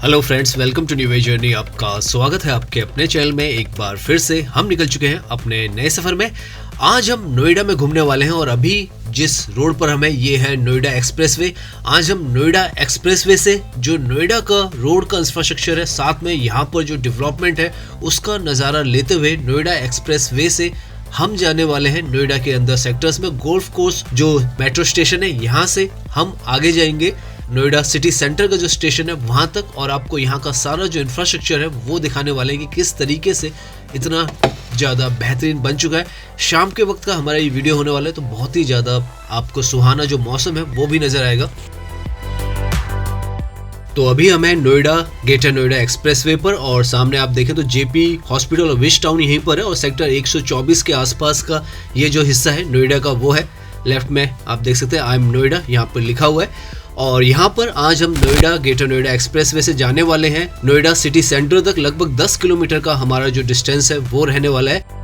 Hello friends, welcome to new way journey. आपका स्वागत है आपके अपने चैनल में। एक बार फिर से हम निकल चुके हैं अपने नए सफर में। आज हम नोएडा में घूमने वाले हैं और अभी जिस रोड पर हमें ये है नोएडा एक्सप्रेसवे। आज हम नोएडा एक्सप्रेसवे से जो नोएडा का रोड का इंफ्रास्ट्रक्चर है, साथ में यहाँ पर जो डेवलपमेंट है उसका नज़ारा लेते हुए नोएडा एक्सप्रेसवे से हम जाने वाले हैं नोएडा के अंदर सेक्टर्स में। गोल्फ कोर्स जो मेट्रो स्टेशन है, यहाँ से हम आगे जाएंगे नोएडा सिटी सेंटर का जो स्टेशन है वहां तक, और आपको यहाँ का सारा जो इंफ्रास्ट्रक्चर है वो दिखाने वाले हैं कि किस तरीके से इतना ज़्यादा बेहतरीन बन चुका है। शाम के वक्त का हमारा ये वीडियो होने वाला है, तो बहुत ही ज़्यादा आपको सुहाना जो मौसम है वो भी नज़र आएगा। तो अभी हमें नोएडा ग्रेटर नोएडा एक्सप्रेसवे पर, और सामने आप देखें तो जेपी हॉस्पिटल और विश टाउन यहीं पर है, और सेक्टर 124 के आसपास का ये जो हिस्सा है नोएडा का वो है। लेफ्ट में आप देख सकते हैं आई एम नोएडा यहाँ पर लिखा हुआ है। और यहाँ पर आज हम नोएडा ग्रेटर नोएडा एक्सप्रेसवे से जाने वाले हैं नोएडा सिटी सेंटर तक। लगभग 10 किलोमीटर का हमारा जो डिस्टेंस है वो रहने वाला है।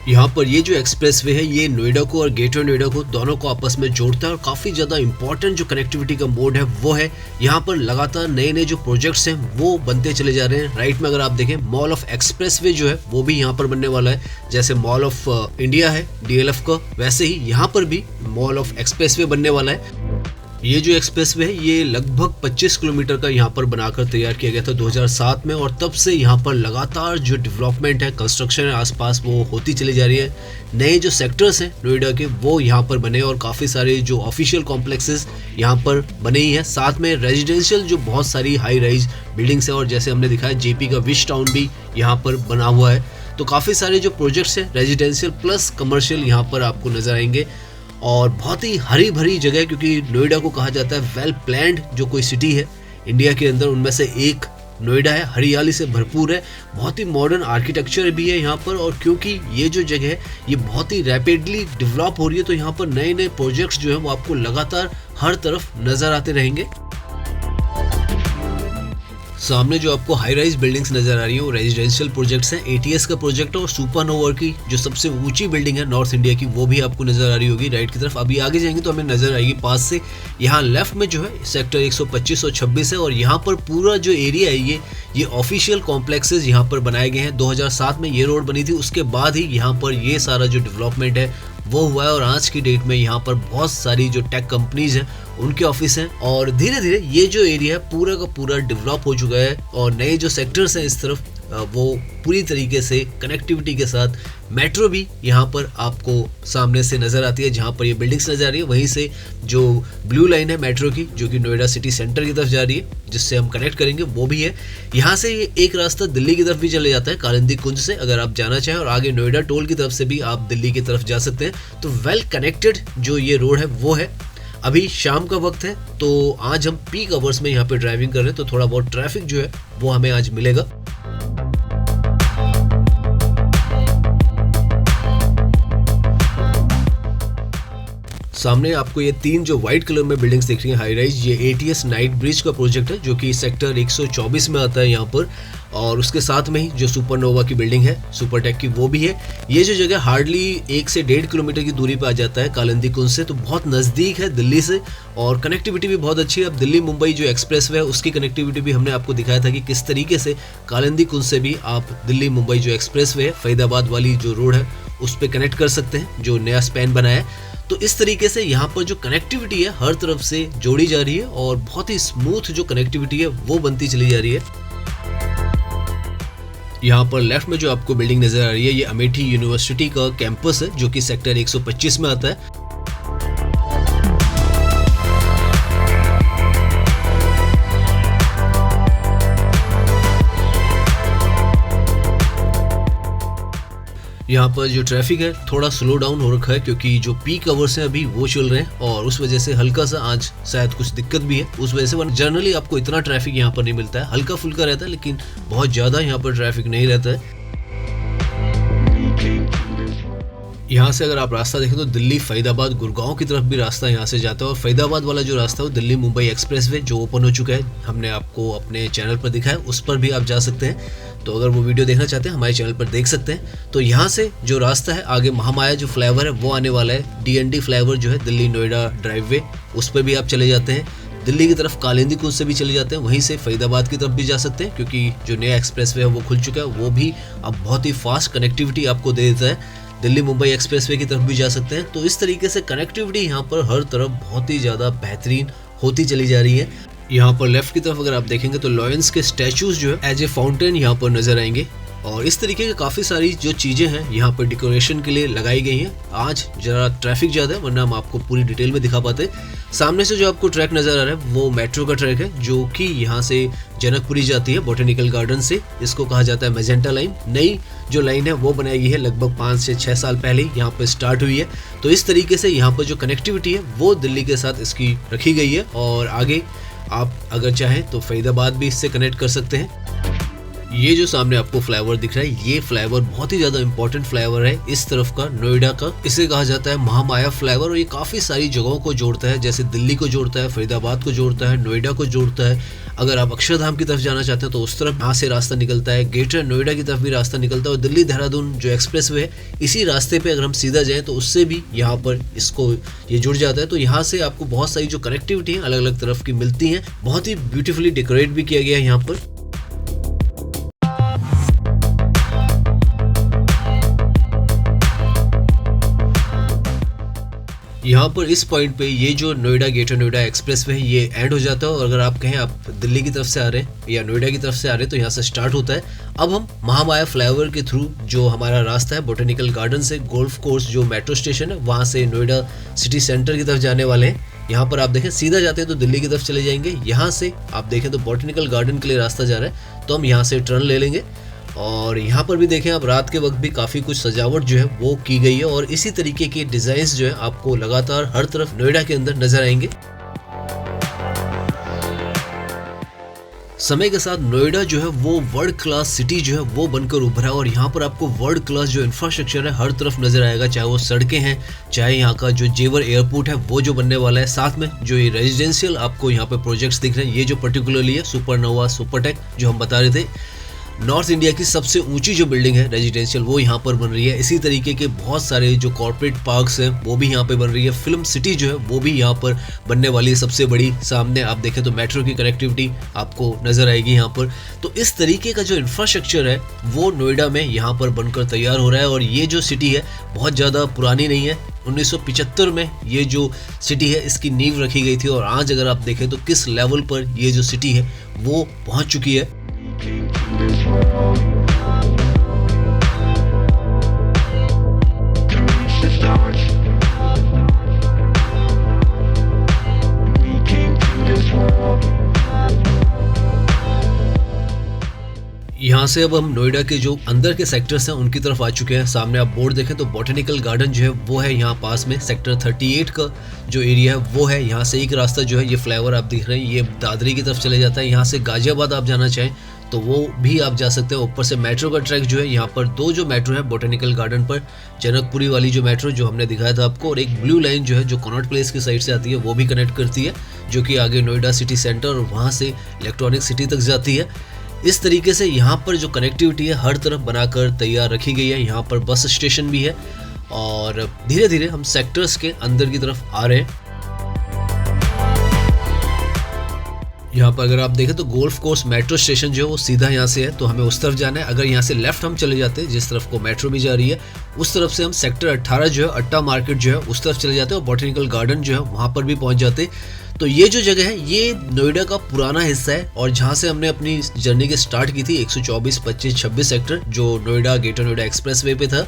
यहाँ पर ये जो एक्सप्रेसवे है ये नोएडा को और ग्रेटर नोएडा को दोनों को आपस में जोड़ता है, और काफ़ी ज़्यादा इंपॉर्टेंट जो कनेक्टिविटी का मोड है वो है। यहाँ पर लगातार नए नए जो प्रोजेक्ट्स हैं वो बनते चले जा रहे हैं। राइट में अगर आप देखें मॉल ऑफ एक्सप्रेसवे जो है वो भी यहाँ पर बनने वाला है। जैसे मॉल ऑफ इंडिया है DLF का, वैसे ही यहाँ पर भी मॉल ऑफ एक्सप्रेसवे बनने वाला है। ये जो एक्सप्रेसवे है ये लगभग 25 किलोमीटर का यहाँ पर बनाकर तैयार किया गया था 2007 में, और तब से यहाँ पर लगातार जो डेवलपमेंट है, कंस्ट्रक्शन है आसपास वो होती चली जा रही है। नए जो सेक्टर्स हैं नोएडा के वो यहाँ पर बने, और काफ़ी सारे जो ऑफिशियल कॉम्प्लेक्सेस यहाँ पर बने ही हैं। साथ में रेजिडेंशियल जो बहुत सारी हाई राइज बिल्डिंग्स हैं, और जैसे हमने दिखाया जेपी का विश टाउन भी यहाँ पर बना हुआ है। तो काफ़ी सारे जो प्रोजेक्ट्स हैं रेजिडेंशियल प्लस कमर्शियल यहाँ पर आपको नजर आएंगे, और बहुत ही हरी भरी जगह, क्योंकि नोएडा को कहा जाता है वेल प्लान्ड जो कोई सिटी है इंडिया के अंदर उनमें से एक नोएडा है। हरियाली से भरपूर है, बहुत ही मॉडर्न आर्किटेक्चर भी है यहाँ पर, और क्योंकि ये जो जगह है ये बहुत ही रैपिडली डेवलप हो रही है, तो यहाँ पर नए नए प्रोजेक्ट्स जो है वो आपको लगातार हर तरफ नजर आते रहेंगे। सामने जो आपको हाई राइज बिल्डिंग्स नजर आ रही है वो रेजिडेंशियल प्रोजेक्ट्स हैं। ATS का प्रोजेक्ट है, और सुपरनोवा की जो सबसे ऊंची बिल्डिंग है नॉर्थ इंडिया की वो भी आपको नजर आ रही होगी राइट की तरफ। अभी आगे जाएंगे तो हमें नजर आएगी पास से। यहाँ लेफ्ट में जो है सेक्टर 125 और 26 है, और यहाँ पर पूरा जो एरिया है ये ऑफिशियल कॉम्प्लेक्सेस यहाँ पर बनाए गए हैं। 2007 में ये रोड बनी थी, उसके बाद ही यहाँ पर ये सारा जो डेवलपमेंट है वो हुआ है, और आज की डेट में यहाँ पर बहुत सारी जो टेक कंपनीज हैं उनके ऑफिस हैं, और धीरे धीरे ये जो एरिया है पूरा का पूरा डेवलप हो चुका है। और नए जो सेक्टर्स हैं इस तरफ वो पूरी तरीके से कनेक्टिविटी के साथ, मेट्रो भी यहाँ पर आपको सामने से नज़र आती है। जहाँ पर ये बिल्डिंग्स नज़र आ रही है वहीं से जो ब्लू लाइन है मेट्रो की जो कि नोएडा सिटी सेंटर की तरफ जा रही है, जिससे हम कनेक्ट करेंगे वो भी है। यहाँ से ये एक रास्ता दिल्ली की तरफ भी चले जाता है कालिंदी कुंज से, अगर आप जाना चाहें, और आगे नोएडा टोल की तरफ से भी आप दिल्ली की तरफ जा सकते हैं। तो वेल कनेक्टेड जो ये रोड है वो है। अभी शाम का वक्त है, तो आज हम पीक आवर्स में यहाँ पे ड्राइविंग कर रहे हैं, तो थोड़ा बहुत ट्रैफिक जो है वो हमें आज मिलेगा। सामने आपको ये तीन जो व्हाइट कलर में बिल्डिंग्स दिख रही हैं हाई राइज, ये ATS नाइट ब्रिज का प्रोजेक्ट है जो कि सेक्टर 124 में आता है यहाँ पर, और उसके साथ में ही जो सुपरनोवा की बिल्डिंग है सुपरटेक की वो भी है। ये जो जगह हार्डली 1 से 1.5 किलोमीटर की दूरी पर आ जाता है कालिंदी कुंज से, तो बहुत नज़दीक है दिल्ली से, और कनेक्टिविटी भी बहुत अच्छी है। अब दिल्ली मुंबई जो एक्सप्रेसवे है उसकी कनेक्टिविटी भी हमने आपको दिखाया था कि किस तरीके से कालिंदी कुंज से भी आप दिल्ली मुंबई जो एक्सप्रेसवे है फरीदाबाद वाली जो रोड है उस पर कनेक्ट कर सकते हैं, जो नया स्पैन बनाया है। तो इस तरीके से यहाँ पर जो कनेक्टिविटी है हर तरफ से जोड़ी जा रही है, और बहुत ही स्मूथ जो कनेक्टिविटी है वो बनती चली जा रही है। यहाँ पर लेफ्ट में जो आपको बिल्डिंग नजर आ रही है ये अमेठी यूनिवर्सिटी का कैंपस है जो कि सेक्टर 125 में आता है। यहाँ पर जो ट्रैफिक है थोड़ा स्लो डाउन हो रखा है, क्योंकि जो पीक आवर्स हैं अभी वो चल रहे हैं, और उस वजह से हल्का सा आज शायद कुछ दिक्कत भी है उस वजह से। वरना जनरली आपको इतना ट्रैफिक यहाँ पर नहीं मिलता है, हल्का फुल्का रहता है, लेकिन बहुत ज़्यादा यहाँ पर ट्रैफिक नहीं रहता है। यहाँ से अगर आप रास्ता देखें तो दिल्ली फरीदाबाद गुड़गांव की तरफ भी रास्ता यहाँ से जाता है, और फरीदाबाद वाला जो रास्ता है वो दिल्ली मुंबई एक्सप्रेसवे जो ओपन हो चुका है, हमने आपको अपने चैनल पर दिखाया, उस पर भी आप जा सकते हैं। तो अगर वो वीडियो देखना चाहते हैं हमारे चैनल पर देख सकते हैं। तो यहाँ से जो रास्ता है आगे महामाया जो फ्लाईओवर है वो आने वाला है, DND फ्लाईओवर जो है दिल्ली नोएडा ड्राइववे, उस पर भी आप चले जाते हैं। दिल्ली की तरफ कालिंदी कुंज से भी चले जाते हैं, वहीं से फरीदाबाद की तरफ भी जा सकते हैं क्योंकि जो नया एक्सप्रेसवे है वो खुल चुका है, वो भी अब बहुत ही फास्ट कनेक्टिविटी आपको दे देता है। दिल्ली मुंबई एक्सप्रेसवे की तरफ भी जा सकते हैं। तो इस तरीके से कनेक्टिविटी यहाँ पर हर तरफ बहुत ही ज़्यादा बेहतरीन होती चली जा रही है। यहाँ पर लेफ्ट की तरफ अगर आप देखेंगे तो लॉयंस के स्टैचूज जो है एज ए फाउंटेन यहाँ पर नजर आएंगे और इस तरीके की काफ़ी सारी जो चीज़ें हैं यहाँ पर डेकोरेशन के लिए लगाई गई हैं। आज ज़रा ट्रैफिक ज़्यादा है वरना हम आपको पूरी डिटेल में दिखा पाते। सामने से जो आपको ट्रैक नज़र आ रहा है वो मेट्रो का ट्रैक है जो कि यहाँ से जनकपुरी जाती है बॉटेनिकल गार्डन से। इसको कहा जाता है मैजेंटा लाइन। नई जो लाइन है वो बनाई गई है लगभग 5 से 6 साल पहले यहाँ पर स्टार्ट हुई है। तो इस तरीके से यहाँ पर जो कनेक्टिविटी है वो दिल्ली के साथ इसकी रखी गई है और आगे आप अगर चाहें तो फरीदाबाद भी इससे कनेक्ट कर सकते हैं। ये जो सामने आपको फ्लाईओवर दिख रहा है ये फ्लाईओवर बहुत ही ज़्यादा इंपॉर्टेंट फ्लाईओवर है इस तरफ का, नोएडा का। इसे कहा जाता है महामाया फ्लाईओवर और ये काफ़ी सारी जगहों को जोड़ता है, जैसे दिल्ली को जोड़ता है, फरीदाबाद को जोड़ता है, नोएडा को जोड़ता है। अगर आप अक्षरधाम की तरफ जाना चाहते हैं तो उस तरफ यहाँ से रास्ता निकलता है, ग्रेटर नोएडा की तरफ भी रास्ता निकलता है और दिल्ली देहरादून जो एक्सप्रेसवे है इसी रास्ते पे अगर हम सीधा जाएं तो उससे भी यहाँ पर इसको ये जुड़ जाता है। तो यहाँ से आपको बहुत सारी जो कनेक्टिविटी है अलग अलग तरफ की मिलती है। बहुत ही ब्यूटीफुली डेकोरेट भी किया गया है यहाँ पर। यहाँ पर इस पॉइंट पे ये जो नोएडा ग्रेटर नोएडा एक्सप्रेसवे है ये एंड हो जाता है और अगर आप कहें आप दिल्ली की तरफ से आ रहे हैं या नोएडा की तरफ से आ रहे हैं तो यहाँ से स्टार्ट होता है। अब हम महामाया फ्लाईओवर के थ्रू जो हमारा रास्ता है बॉटेनिकल गार्डन से गोल्फ कोर्स जो मेट्रो स्टेशन है वहाँ से नोएडा सिटी सेंटर की तरफ जाने वाले हैं। यहाँ पर आप देखें सीधा जाते हैं तो दिल्ली की तरफ चले जाएंगे। यहाँ से आप देखें तो बॉटेनिकल गार्डन के लिए रास्ता जा रहा है तो हम यहाँ से टर्न ले लेंगे और यहाँ पर भी देखें आप रात के वक्त भी काफ़ी कुछ सजावट जो है वो की गई है और इसी तरीके के डिज़ाइंस जो है आपको लगातार हर तरफ नोएडा के अंदर नजर आएंगे। समय के साथ नोएडा जो है वो वर्ल्ड क्लास सिटी जो है वो बनकर उभरा और यहाँ पर आपको वर्ल्ड क्लास जो इंफ्रास्ट्रक्चर है हर तरफ नजर आएगा, चाहे वो सड़कें हैं, चाहे यहाँ का जो जेवर एयरपोर्ट है वो जो बनने वाला है, साथ में जो ये रेजिडेंशियल आपको यहाँ पे प्रोजेक्ट्स दिख रहे हैं, ये जो पर्टिकुलरली है सुपरनोवा सुपरटेक जो हम बता रहे थे, नॉर्थ इंडिया की सबसे ऊंची जो बिल्डिंग है रेजिडेंशियल वो यहाँ पर बन रही है। इसी तरीके के बहुत सारे जो कॉर्पोरेट पार्क्स हैं वो भी यहाँ पे बन रही है। फिल्म सिटी जो है वो भी यहाँ पर बनने वाली है सबसे बड़ी। सामने आप देखें तो मेट्रो की कनेक्टिविटी आपको नजर आएगी यहाँ पर। तो इस तरीके का जो इंफ्रास्ट्रक्चर है वो नोएडा में यहाँ पर बनकर तैयार हो रहा है और ये जो सिटी है बहुत ज़्यादा पुरानी नहीं है। 1975 में ये जो सिटी है इसकी नींव रखी गई थी और आज अगर आप देखें तो किस लेवल पर ये जो सिटी है वो पहुँच चुकी है। यहाँ से अब हम नोएडा के जो अंदर के सेक्टर्स हैं उनकी तरफ आ चुके हैं। सामने आप बोर्ड देखें तो बॉटेनिकल गार्डन जो है वो है यहाँ पास में। सेक्टर 38 का जो एरिया है वो है। यहाँ से एक रास्ता जो है ये फ्लाईओवर आप दिख रहे हैं ये दादरी की तरफ चले जाता है। यहाँ से गाजियाबाद आप जाना चाहें तो वो भी आप जा सकते हैं। ऊपर से मेट्रो का ट्रैक जो है यहाँ पर 2 जो मेट्रो है बॉटेनिकल गार्डन पर, जनकपुरी वाली जो मेट्रो जो हमने दिखाया था आपको, और एक ब्लू लाइन जो है जो कनॉट प्लेस की साइड से आती है वो भी कनेक्ट करती है, जो कि आगे नोएडा सिटी सेंटर और वहाँ से इलेक्ट्रॉनिक सिटी तक जाती है। इस तरीके से यहाँ पर जो कनेक्टिविटी है हर तरफ बनाकर तैयार रखी गई है। यहाँ पर बस स्टेशन भी है और धीरे धीरे हम सेक्टर्स के अंदर की तरफ आ रहे हैं। यहाँ पर अगर आप देखें तो गोल्फ कोर्स मेट्रो स्टेशन जो है वो सीधा यहाँ से है तो हमें उस तरफ जाना है। अगर यहाँ से लेफ्ट हम चले जाते हैं जिस तरफ को मेट्रो भी जा रही है उस तरफ से हम सेक्टर 18 जो है अट्टा मार्केट जो है उस तरफ चले जाते हैं और बॉटेनिकल गार्डन जो है वहाँ पर भी पहुँच जाते हैं। तो ये जो जगह है ये नोएडा का पुराना हिस्सा है और जहाँ से हमने अपनी जर्नी की स्टार्ट की थी 124, 25, 26 सेक्टर जो नोएडा ग्रेटर नोएडा एक्सप्रेसवे पे था,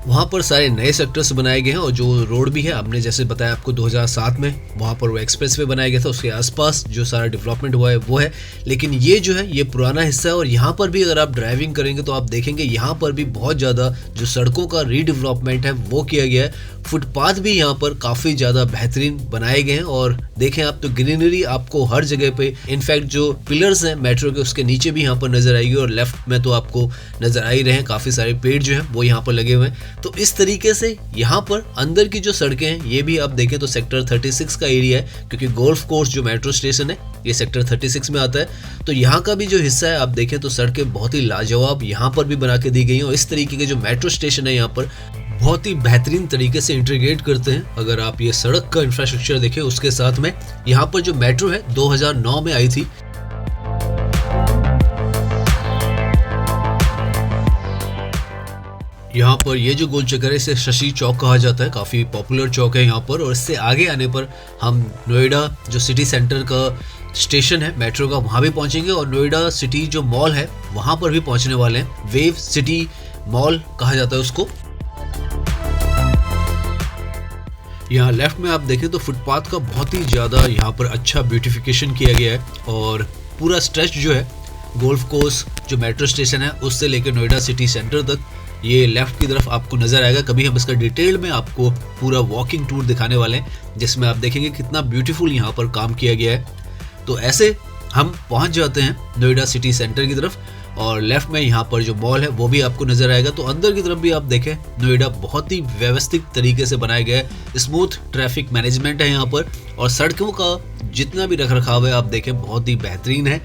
वहाँ पर सारे नए सेक्टर्स बनाए गए हैं और जो रोड भी है हमने जैसे बताया आपको 2007 में वहाँ पर वो एक्सप्रेसवे बनाया गया था, उसके आसपास जो सारा डेवलपमेंट हुआ है वो है। लेकिन ये जो है ये पुराना हिस्सा है और यहाँ पर भी अगर आप ड्राइविंग करेंगे तो आप देखेंगे यहाँ पर भी बहुत ज़्यादा जो सड़कों का रीडेवलपमेंट है वो किया गया है। फुटपाथ भी यहाँ पर काफ़ी ज़्यादा बेहतरीन बनाए गए हैं और देखें आप तो ग्रीनरी आपको हर जगह पे, इनफैक्ट जो पिलर्स हैं मेट्रो के उसके नीचे भी यहाँ पर नज़र आएगी और लेफ्ट में तो आपको नज़र आ ही रहे हैं काफ़ी सारे पेड़ जो हैं वो यहाँ पर लगे हुए हैं। तो इस तरीके से यहाँ पर अंदर की जो सड़कें हैं ये भी आप देखें तो सेक्टर 36 का एरिया है, क्योंकि गोल्फ कोर्स जो मेट्रो स्टेशन है ये सेक्टर 36 में आता है। तो यहाँ का भी जो हिस्सा है आप देखें तो सड़कें बहुत ही लाजवाब यहाँ पर भी बना के दी गई हैं और इस तरीके के जो मेट्रो स्टेशन है यहाँ पर बहुत ही बेहतरीन तरीके से इंटीग्रेट करते हैं। अगर आप ये सड़क का इंफ्रास्ट्रक्चर देखें उसके साथ में यहाँ पर जो मेट्रो है 2009 में आई थी। यहाँ पर ये जो गोल चक्कर है इसे शशि चौक कहा जाता है, काफ़ी पॉपुलर चौक है यहाँ पर। और इससे आगे आने पर हम नोएडा जो सिटी सेंटर का स्टेशन है मेट्रो का वहाँ भी पहुँचेंगे और नोएडा सिटी जो मॉल है वहाँ पर भी पहुँचने वाले हैं। वेव सिटी मॉल कहा जाता है उसको। यहाँ लेफ्ट में आप देखें तो फुटपाथ का बहुत ही ज़्यादा यहाँ पर अच्छा ब्यूटिफिकेशन किया गया है और पूरा स्ट्रेच जो है गोल्फ कोर्स जो मेट्रो स्टेशन है उससे लेकर नोएडा सिटी सेंटर तक ये लेफ्ट की तरफ आपको नजर आएगा। कभी हम इसका डिटेल में आपको पूरा वॉकिंग टूर दिखाने वाले हैं जिसमें आप देखेंगे कितना ब्यूटीफुल यहाँ पर काम किया गया है। तो ऐसे हम पहुँच जाते हैं नोएडा सिटी सेंटर की तरफ और लेफ्ट में यहाँ पर जो मॉल है वो भी आपको नजर आएगा। तो अंदर की तरफ भी आप देखें नोएडा बहुत ही व्यवस्थित तरीके से बनाया गया है, स्मूथ ट्रैफिक मैनेजमेंट है यहाँ पर और सड़कों का जितना भी रख रखाव है आप देखें बहुत ही बेहतरीन है।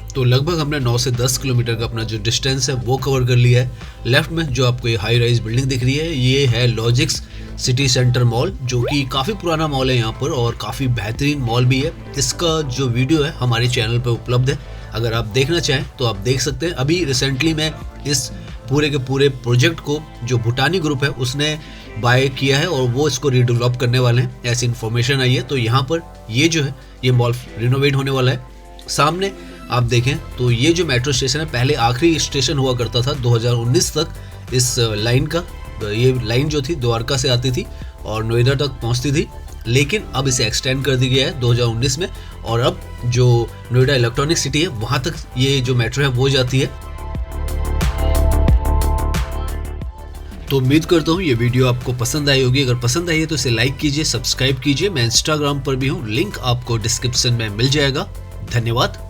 तो लगभग हमने 9 से 10 किलोमीटर का अपना जो डिस्टेंस है वो कवर कर लिया है। लेफ्ट में जो आपको ये हाई राइज बिल्डिंग दिख रही है ये है लॉजिक्स सिटी सेंटर मॉल जो कि काफ़ी पुराना मॉल है यहाँ पर और काफ़ी बेहतरीन मॉल भी है। इसका जो वीडियो है हमारे चैनल पर उपलब्ध है, अगर आप देखना चाहें तो आप देख सकते हैं। अभी रिसेंटली मैं इस पूरे के पूरे प्रोजेक्ट को जो भूटानी ग्रुप है उसने बाय किया है और वो इसको रीडेवलप करने वाले हैं, ऐसी इन्फॉर्मेशन आई है। तो यहाँ पर ये जो है ये मॉल रिनोवेट होने वाला है। सामने आप देखें तो ये जो मेट्रो स्टेशन है पहले आखिरी स्टेशन हुआ करता था 2019 तक। इस लाइन का ये लाइन जो थी द्वारका से आती थी और नोएडा तक पहुंचती थी, लेकिन अब इसे एक्सटेंड कर दिया गया है 2019 में और अब जो नोएडा इलेक्ट्रॉनिक सिटी है वहां तक ये जो मेट्रो है वो जाती है। तो उम्मीद करता हूँ ये वीडियो आपको पसंद आई होगी। अगर पसंद आई है तो इसे लाइक कीजिए, सब्सक्राइब कीजिए। मैं इंस्टाग्राम पर भी हूँ, लिंक आपको डिस्क्रिप्शन में मिल जाएगा। धन्यवाद।